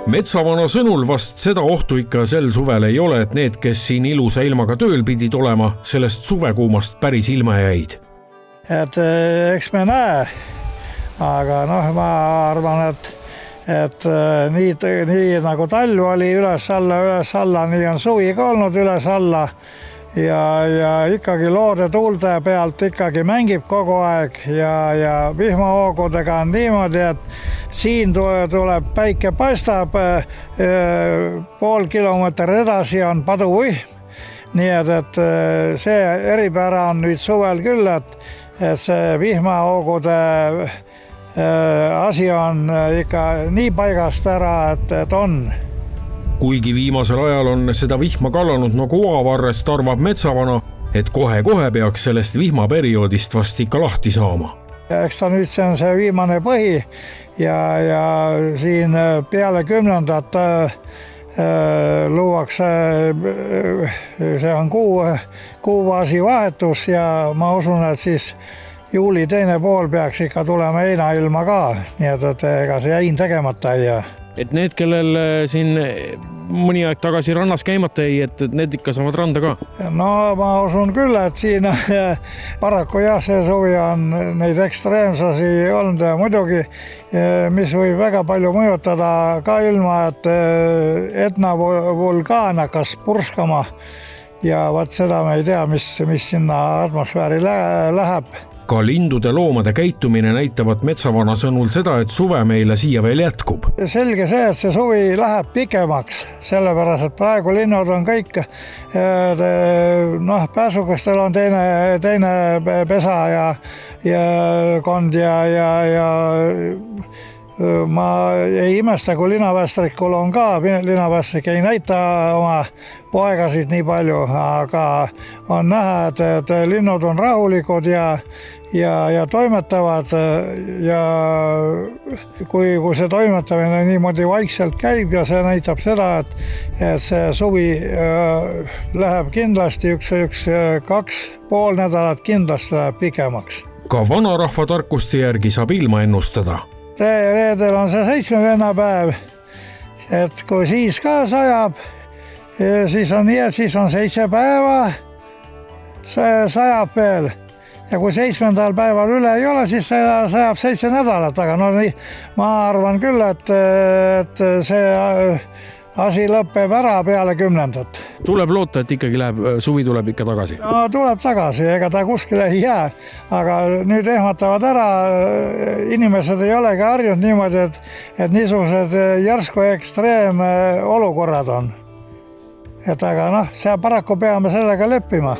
Metsavana sõnul vast seda ohtu ikka sel suvel ei ole, et need, kes siin ilusa ilmaga tööl pidid olema, sellest suvekuumast päris ilma jäid. Et eks me näe, aga ma arvan, et nii nagu talv oli üles-alla, nii on suvi ka olnud üles-alla ja ikkagi loode tuulte pealt ikkagi mängib kogu aeg ja vihmahoogudega on niimoodi, et siin tuleb päike paistab, pool kilomeetrit edasi on paduvihm, nii et see eripära on nüüd suvel küll, et see vihmahoogude asi on ikka nii paigast ära, et on. Kuigi viimasel ajal on seda vihma kallanud nagu oavarrest, arvab Metsavana, et kohe-kohe peaks sellest vihmaperioodist vast ikka lahti saama. Eks ta nüüd see on see viimane põhi ja siin peale 10. luuakse, see on kuuvaasi vahetus ja ma usun, et siis juuli teine pool peaks ikka tulema heinailma ka, nii et ega see jäin tegemata ei jää. Et need, kellel siin mõni aeg tagasi rannas käimata ei, et need ikka saavad randa ka? No ma usun küll, et siin paraku jah, see suvi on neid ekstreemsusi olnud ja muidugi, mis võib väga palju mõjutada ka ilma, et Etna vulkaan hakkas purskama ja vaat seda me ei tea, mis sinna atmosfääri läheb. Ka lindude loomade käitumine näitavad Metsavana sõnul seda, et suve meile siia veel jätkub. Selge see, et see suvi läheb pikemaks, sellepärast, et praegu linnud on kõik, pääsukestel on teine pesa ja kond ja ma ei imesta, kui linavästrikul on ka, linavästrik ei näita oma poegasid nii palju, aga on näha, et linnud on rahulikud ja toimetavad ja kui see toimetamine niimoodi vaikselt käib ja see näitab seda, et see suvi läheb kindlasti üks 2,5 nädalat kindlasti läheb pikemaks. Ka vanarahva tarkuste järgi saab ilma ennustada. Reedel on see 7 vennapäev, et kui siis ka sajab, siis on nii, et siis on 7 päeva, sajab veel. Ja kui 7. päeval üle ei ole, siis sajab 7 nädalat, aga nii, ma arvan küll, et see asi lõpeb ära peale 10. Tuleb loota, et ikkagi suvi tuleb ikka tagasi? No tuleb tagasi, ega ta kuskile ei jää, aga nüüd ehmatavad ära, inimesed ei olegi harjunud niimoodi, et niisugused järsku ekstreem olukorrad on. Et aga see paraku peame sellega leppima.